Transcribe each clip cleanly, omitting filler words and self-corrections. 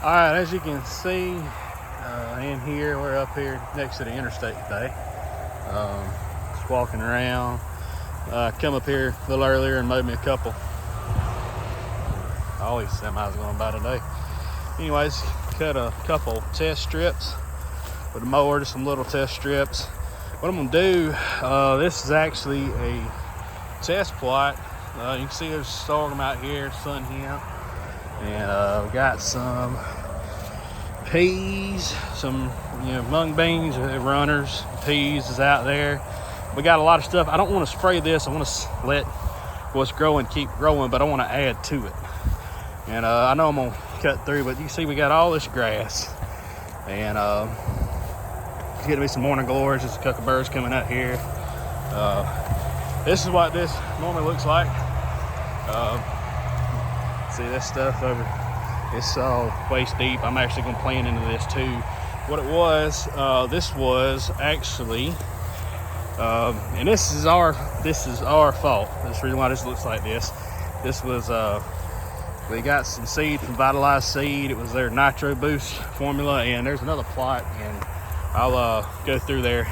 All right, as you can see in here, we're up here next to the interstate today. Just walking around. Come up here a little earlier and mowed me a couple. All these semis going by today. Anyways, cut a couple test strips with a mower, just some little test strips. What I'm gonna do, this is actually a test plot. You can see there's sorghum out here, sun hemp. And we got some peas, some mung beans, runners, peas is out there. We got a lot of stuff. I don't want to spray this. I want to let what's growing keep growing, but I want to add to it. And I know I'm gonna cut through, but you see we got all this grass. And there's gonna be some morning glories, just a couple birds coming out here. This is what this normally looks like. See this stuff over, it's all waist deep. I'm actually gonna plant into this too. What it was, this was actually, and this is our fault. That's the reason why this looks like this. This was, we got some seed from Vitalized Seed. It was their Nitro Boost formula, and there's another plot, and I'll go through there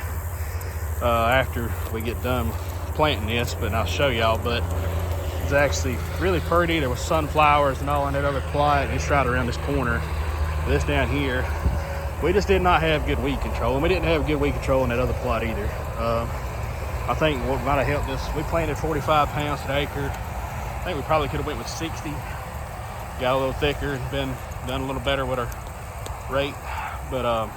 after we get done planting this, but I'll show y'all. But it's actually really pretty. There was sunflowers and all in that other plot. It's right around this corner. This down here, we just did not have good weed control, and we didn't have good weed control in that other plot either. I think what might have helped us, we planted 45 pounds an acre. I think we probably could have went with 60. Got a little thicker, done a little better with our rate. But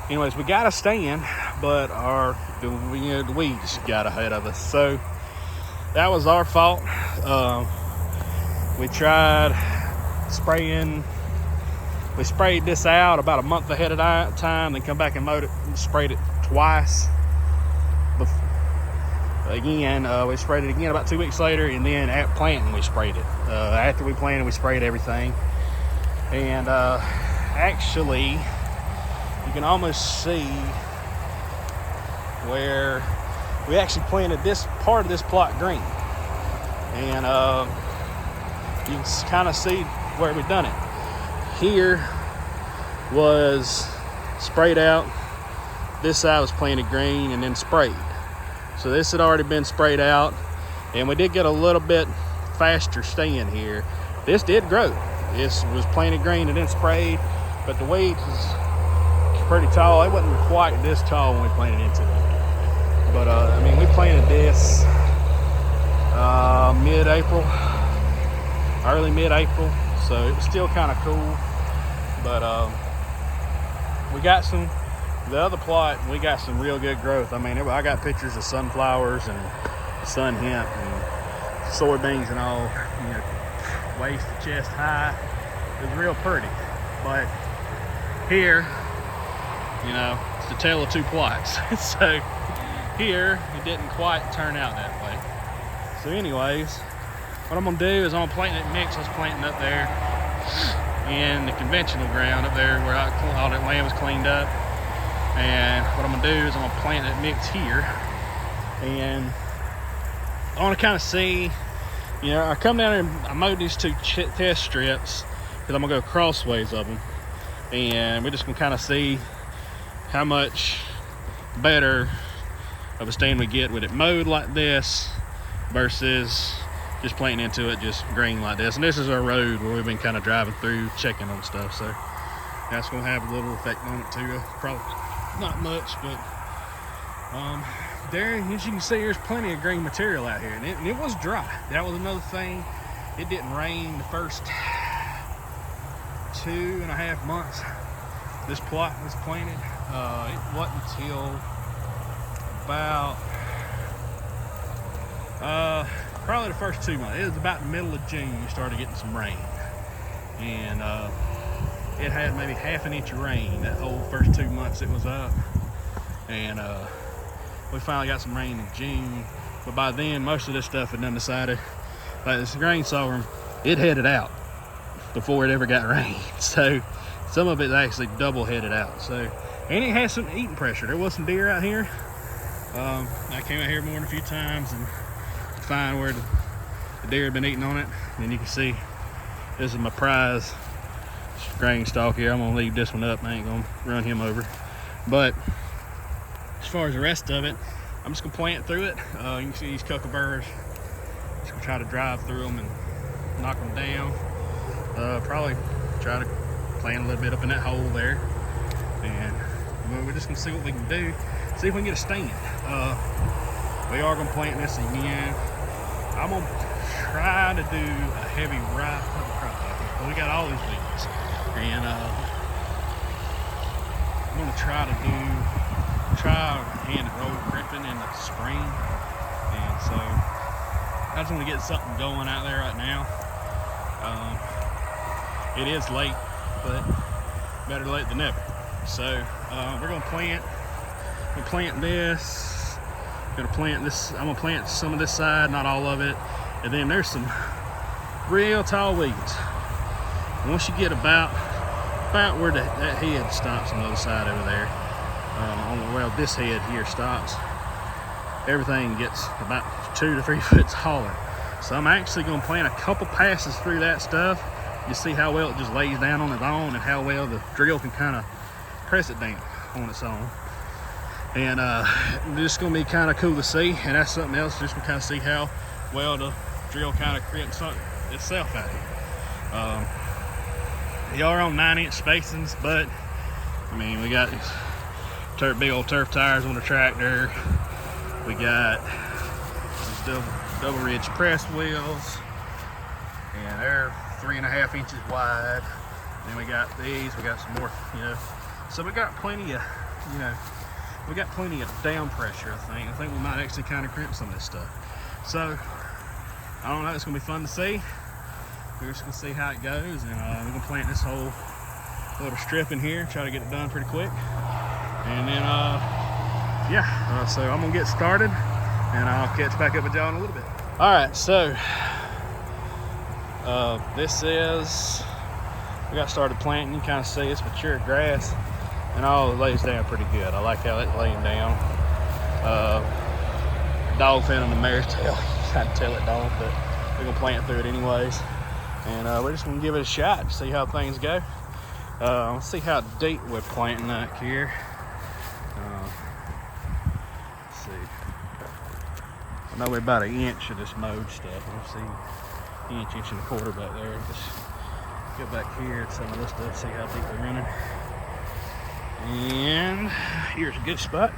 anyways, we got a stand, but the weeds got ahead of us. So that was our fault. We tried spraying. We sprayed this out about a month ahead of time, then come back and mowed it and sprayed it twice. Again, we sprayed it again about 2 weeks later, and then at planting we sprayed it. After we planted, we sprayed everything. And actually, you can almost see where we actually planted this part of this plot green. And you can kind of see where we've done it. Here was sprayed out. This side was planted green and then sprayed. So this had already been sprayed out, and we did get a little bit faster stand here. This did grow. This was planted green and then sprayed, but the weeds was pretty tall. It wasn't quite this tall when we planted into it. But I mean, we planted this mid-April, early mid-April, so it was still kind of cool. But we got some, the other plot, we got some real good growth. I mean, I got pictures of sunflowers and sun hemp and soybeans and all, waist to chest high. It was real pretty. But here, it's the tale of two plots. So here, it didn't quite turn out that way. So anyways, what I'm gonna do is I'm gonna plant that mix I was planting up there in the conventional ground up there where all that land was cleaned up. And what I'm gonna do is I'm gonna plant that mix here. And I wanna kind of see, I come down here and I mowed these two test strips because I'm gonna go crossways of them. And we're just gonna kind of see how much better of a stand we get with it mowed like this versus just planting into it just green like this. And this is our road where we've been kind of driving through, checking on stuff. So that's gonna have a little effect on it too. Probably not much, but there, as you can see, there's plenty of green material out here, and it was dry. That was another thing. It didn't rain the first 2.5 months this plot was planted. It wasn't until about probably the first 2 months. It was about the middle of June you started getting some rain, and it had maybe half an inch of rain that whole first 2 months it was up. And we finally got some rain in June, but by then most of this stuff had done decided, like this grain sorghum, it headed out before it ever got rain. So some of it's actually double headed out. So, and it has some eating pressure. There was some deer out here. I came out here more than a few times and find where the deer had been eating on it. And you can see this is my prize grain stalk here. I'm gonna leave this one up. I ain't gonna run him over. But as far as the rest of it, I'm just gonna plant through it. You can see these cucumber. Just gonna try to drive through them and knock them down. Probably try to plant a little bit up in that hole there. And we're just gonna see what we can do. See if we can get a stand. We are gonna plant this again. I'm gonna try to do a heavy crop. But we got all these weeds. And I'm gonna try hand and roll crimping in the spring. And so I just want to get something going out there right now. It is late, but better late than never. So we're gonna plant. We'll plant this. I'm gonna plant some of this side, not all of it. And then there's some real tall weeds. Once you get about where that head stops on the other side over there, well, this head here stops, everything gets about 2 to 3 foot taller. So I'm actually going to plant a couple passes through that stuff. You see how well it just lays down on its own and how well the drill can kind of press it down on its own. And this is going to be kind of cool to see. And that's something else, just to kind of see how well the drill kind of crimps itself out here. They are on 9-inch spacings, but I mean, we got these big old turf tires on the tractor. We got these double ridge press wheels, and they're 3.5 inches wide. Then we got these. We got some more, So we got plenty of, we got plenty of down pressure. I think we might actually kind of crimp some of this stuff. So I don't know. It's gonna be fun to see. We're just gonna see how it goes, and we're gonna plant this whole little strip in here, try to get it done pretty quick. And then, so I'm gonna get started, and I'll catch back up with y'all in a little bit. All right, so this is, we got started planting. You kind of see it's mature grass, and all it lays down pretty good. I like how it's laying down. Dog fin on the mare's tail. You can't tell it don't, but we're gonna plant through it anyways. And we're just gonna give it a shot to see how things go. Let's see how deep we're planting up here. Let's see. I know we're about 1 inch of this mowed stuff. Let's see, inch and a quarter back there. Just go back here at some of this stuff, see how deep we're running. And here's a good spot.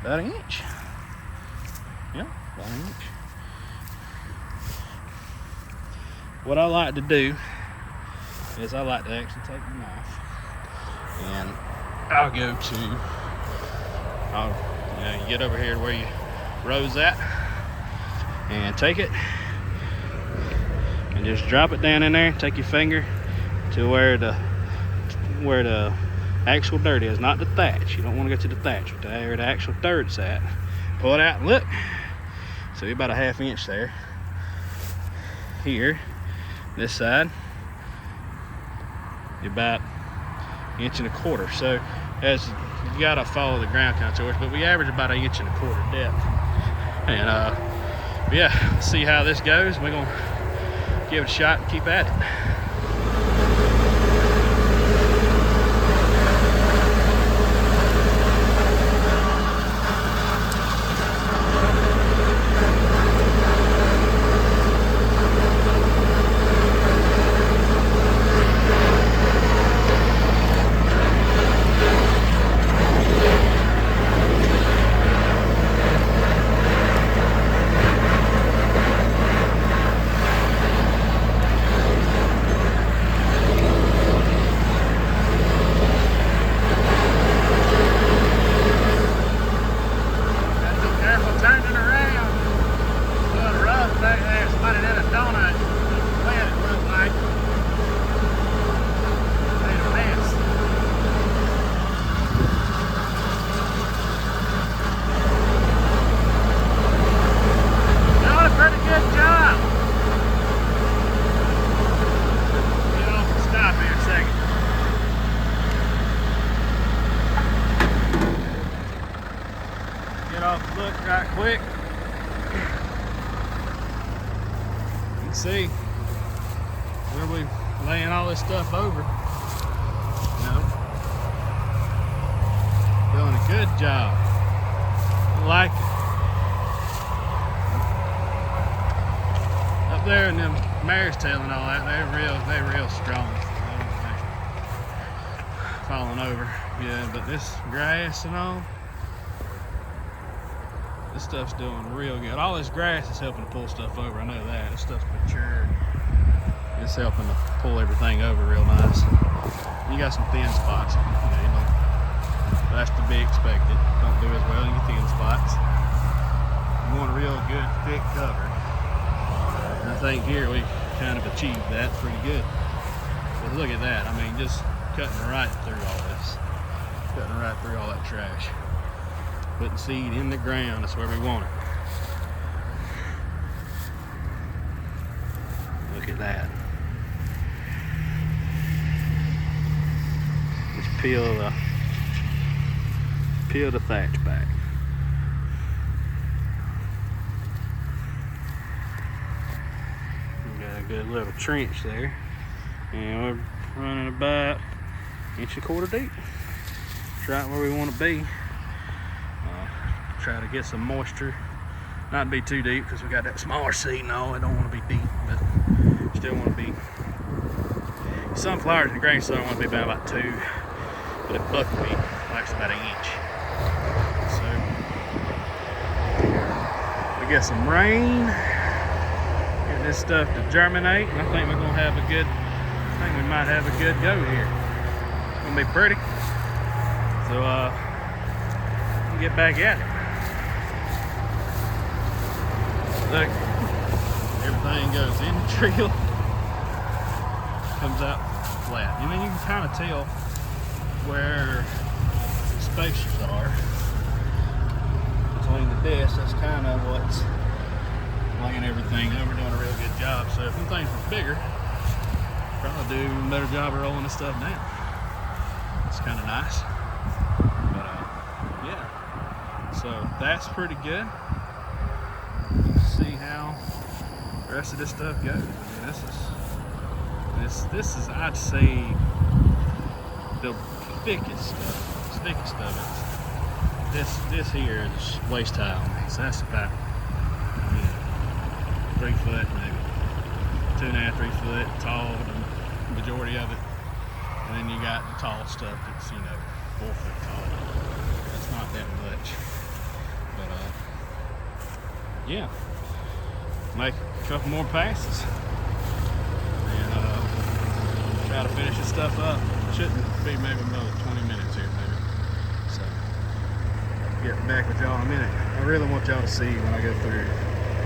About 1 inch. Yeah, about 1 inch. What I like to do is I like to actually take the knife and I'll go to, you get over here to where your row's at and take it and just drop it down in there. Take your finger to where the actual dirt is, not the thatch. You don't want to go to the thatch, but where the actual dirt's at. Pull it out and look. So you're about 1/2 inch there. Here. This side, you're about 1.25 inches. So as you gotta follow the ground kind of towards, but we average about 1.25 inches depth. And let's see how this goes. We're gonna give it a shot and keep at it. Look right quick. You can see where we laying all this stuff over. You know, doing a good job. I like it. Up there in them mare's tail and all that, they're real strong. They're falling over. Yeah, but this grass and all, this stuff's doing real good. All this grass is helping to pull stuff over. I know that. This stuff's matured. It's helping to pull everything over real nice. You got some thin spots. You know, that's to be expected. Don't do as well in your thin spots. You want a real good thick cover. And I think here we kind of achieved that pretty good. But look at that. I mean, just cutting right through all this. Cutting right through all that trash. Putting seed in the ground. That's where we want it. Look at that. Just peel the thatch back. We got a good little trench there, and we're running about 1.25 deep. It's right where we want to be. Try to get some moisture, not be too deep because we got that smaller seed and all. I don't want to be deep, but still want to be. Sunflowers and grain soil want to be about 2, but buckwheat likes about 1 inch. So we get some rain, get this stuff to germinate, and I think we're gonna have a good. I think we might have a good go here. It's gonna be pretty. So we'll get back at it. Look, everything goes in the drill, comes out flat. I mean, you can kind of tell where the spacers are between the discs. That's kind of what's laying everything over, doing a real good job. So if them things were bigger, probably do a better job of rolling this stuff down. It's kind of nice. But yeah, so that's pretty good. See how the rest of this stuff goes. I mean, this is I'd say the thickest of it. This here is waist high on me, so that's about 3 foot, maybe 2.5, 3 foot tall, the majority of it, and then you got the tall stuff that's 4 foot tall. That's not that much, but yeah. Make a couple more passes and try to finish this stuff up. Shouldn't be maybe another 20 minutes here, maybe. So get back with y'all in a minute. I really want y'all to see when I go through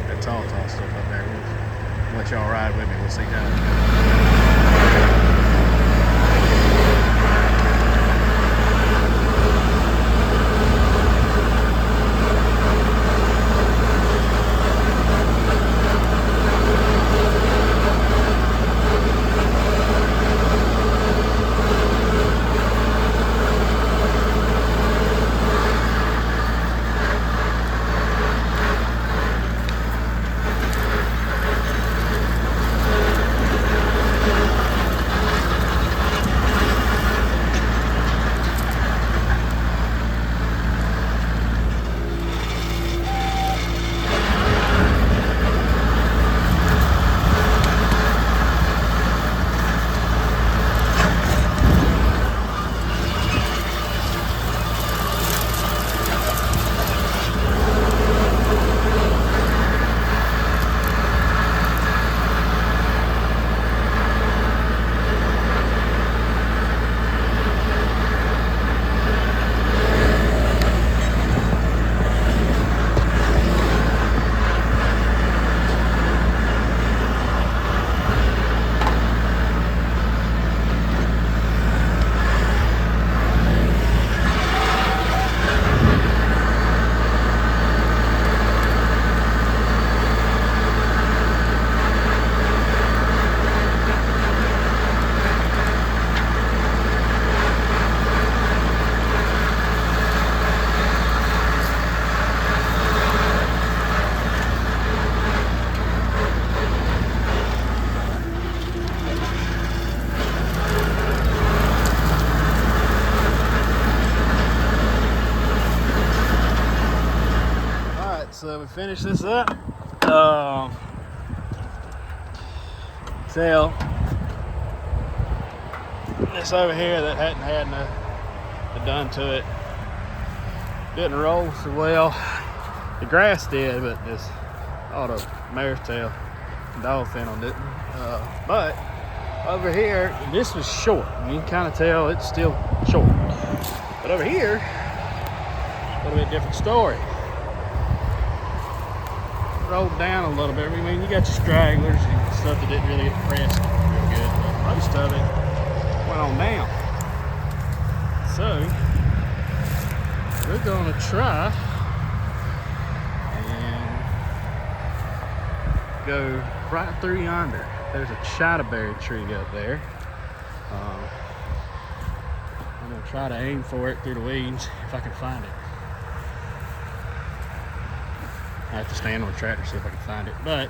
that tall stuff up there. We'll let y'all ride with me. We'll see how it goes. finish this up. Tail. This over here that hadn't had no done to it. Didn't roll so well. The grass did, but this auto mare's tail, dog fennel didn't. But over here, this was short. You can kind of tell it's still short. But over here, a little bit different story. Rolled down a little bit. I mean, you got your stragglers and stuff that didn't really get pressed real good, but most of it went on down. So we're gonna try and go right through yonder. There's a chitaberry tree up there. I'm gonna try to aim for it through the weeds if I can find it. I have to stand on the tractor to see if I can find it. But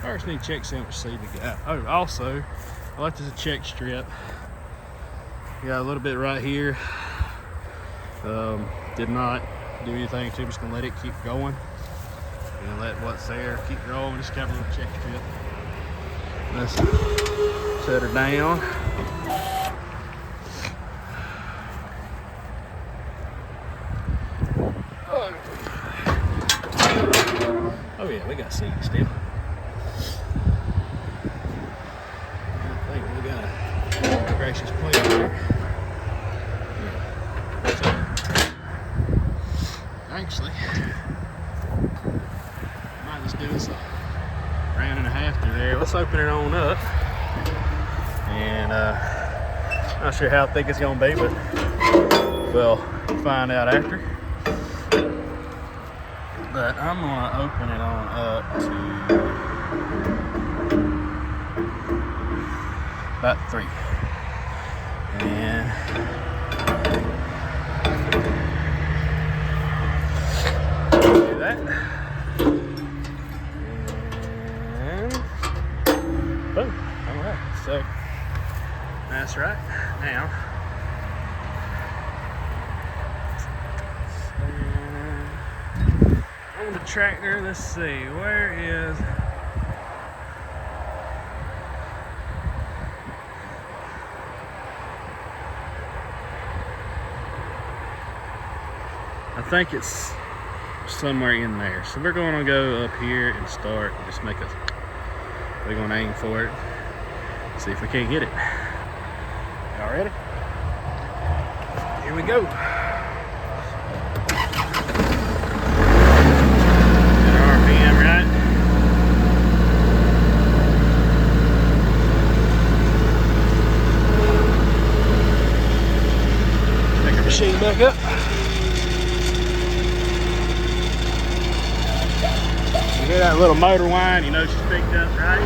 first need to check see how much seed we got. Oh, also, I left this a check strip. Got a little bit right here. Did not do anything to it. Just gonna let it keep going. And let what's there keep growing. Just got a little check strip. Let's set her down. Oh yeah, we got seed still. I think we got a gracious plant there. Actually, might just do this a round and a half through there. Let's open it on up. And not sure how thick it's gonna be, but we'll find out after. But I'm gonna open it on up to about 3. And do that. And boom. Alright, so that's right. Now on the tractor, let's see, where is I think it's somewhere in there. So we're going to go up here and start, just make a, we're going to aim for it, see if we can't get it. Y'all ready? Here we go. RPM, right? Pick our machine back up. You hear that little motor whine, you know she's picked up, right?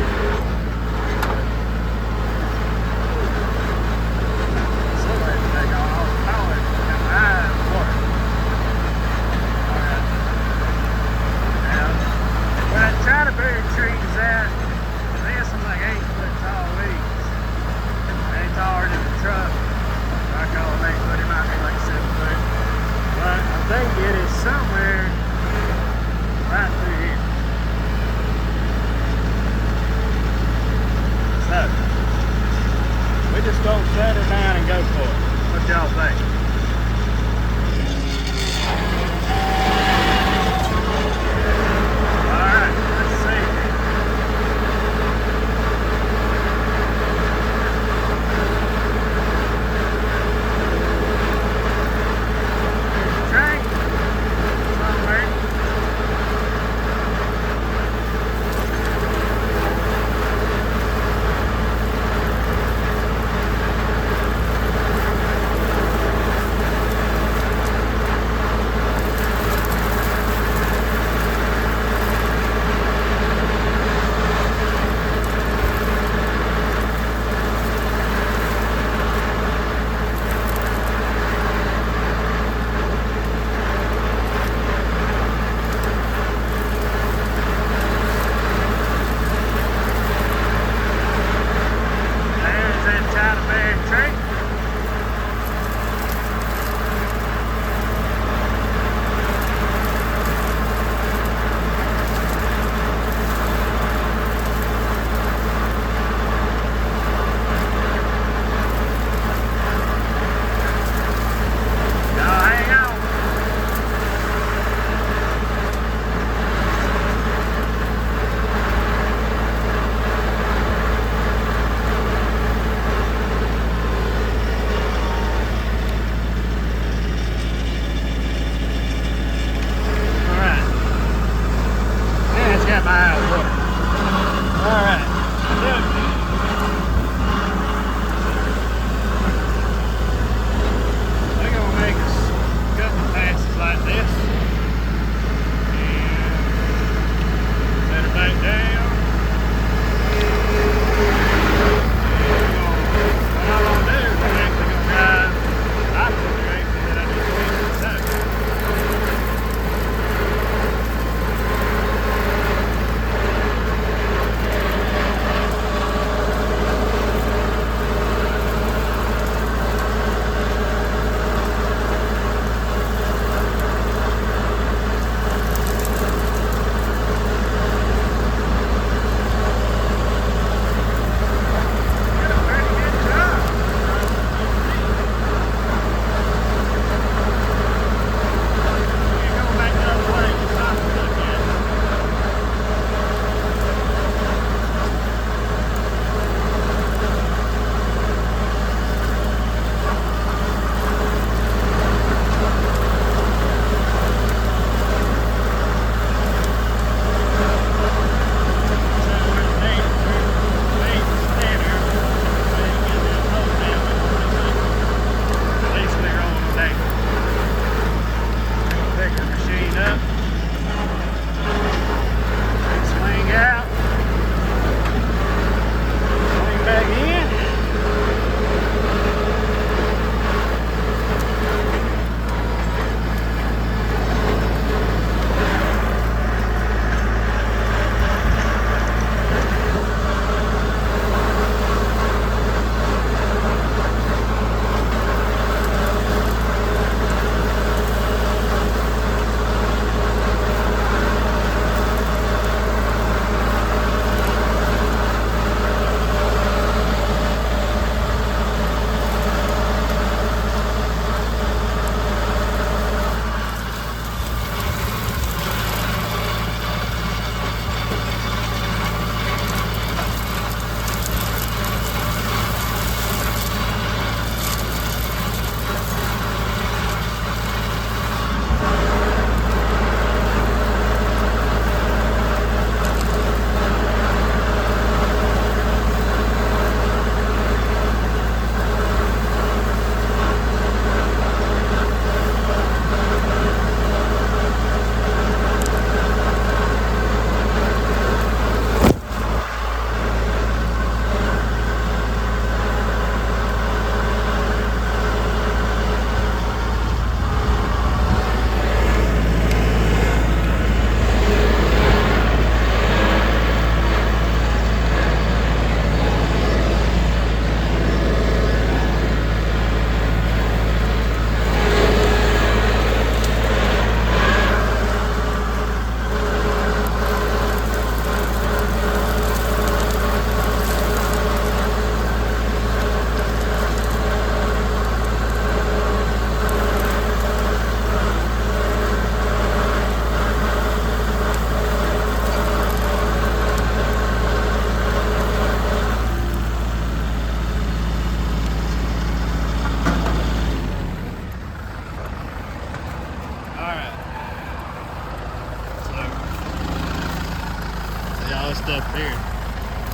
Somebody's back on all the power. Got my eye in the water. Alright. Now, where that chitaberry tree is at, there's some like 8-foot tall weeds. They ain't taller than the truck. I call them 8 foot, it might be like 7 foot. But I think it is somewhere right through here. So, we just gonna set her down and go for it. What y'all think? Alright, let's see. There's a track somewhere.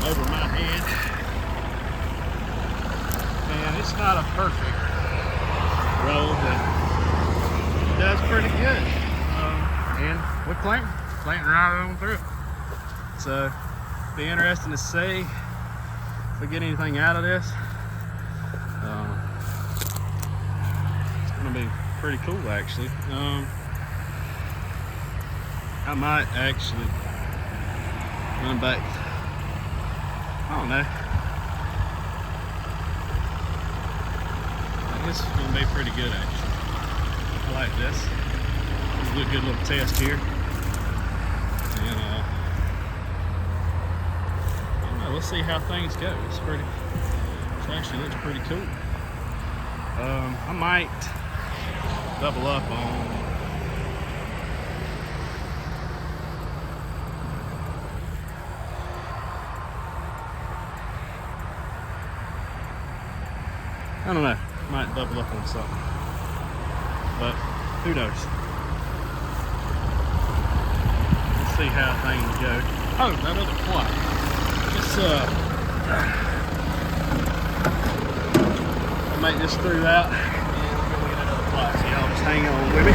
over my head. And it's not a perfect roll, but it does pretty good. And we're planting right on through. So be interesting to see if we get anything out of this. It's gonna be pretty cool actually. I might actually run back. I don't know. I guess it's gonna be pretty good actually. I like this. It's a good little test here. And I don't know, we'll see how things go. It actually looks pretty cool. I might double up on I don't know, might double up on something, but who knows. Let's see how things go. Oh, that other plot. I'll make this through out and we'll go get another plot. So y'all just hang on with me.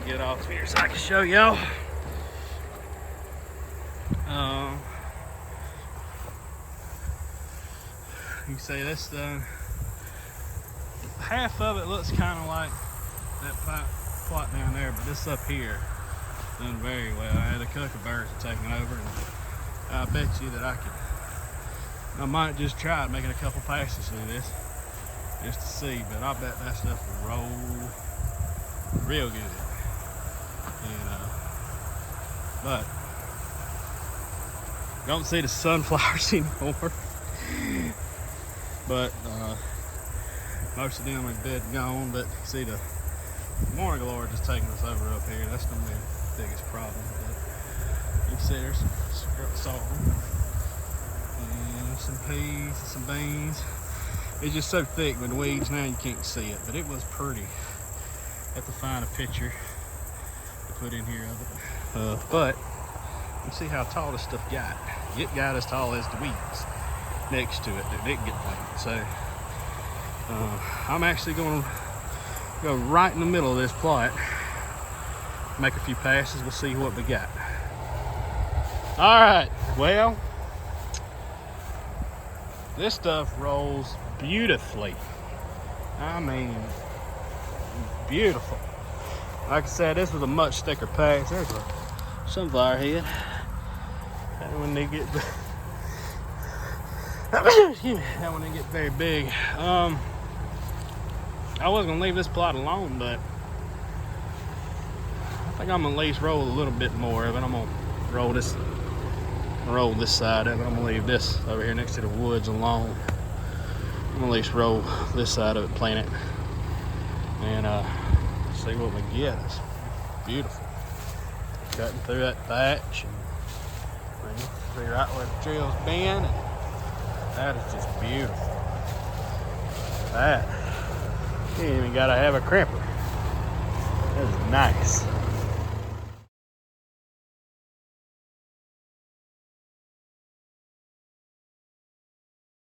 Get off here so I can show y'all. You can see this half of it looks kind of like that plot down there, but this up here done very well. I had the kookaburras taking over, and I bet you that I might just try making a couple passes through this just to see, but I bet that stuff will roll real good. And but don't see the sunflowers anymore. But most of them are dead and gone. But see, the morning glory just taking us over up here. That's gonna be the biggest problem. But you can see there's some sorghum and some peas and some beans. It's just so thick with the weeds now you can't see it. But it was pretty. Have to find a picture to put in here of it. But you see how tall this stuff got. It got as tall as the weeds next to it that didn't get planted. So I'm actually going to go right in the middle of this plot, make a few passes. We'll see what we got. All right, well, this stuff rolls beautifully. I mean, beautiful. Like I said, this was a much thicker patch. There's a sunflower head. And when they get excuse me, that one didn't get very big. I was gonna leave this plot alone, but I think I'm gonna at least roll a little bit more of it. I'm gonna roll this side of it. I'm gonna leave this over here next to the woods alone. I'm gonna at least roll this side of it, plant it, and see what we get. It's beautiful. Cutting through that thatch and be right where the trail's been, and that is just beautiful. That, you ain't even gotta have a crimper. That is nice.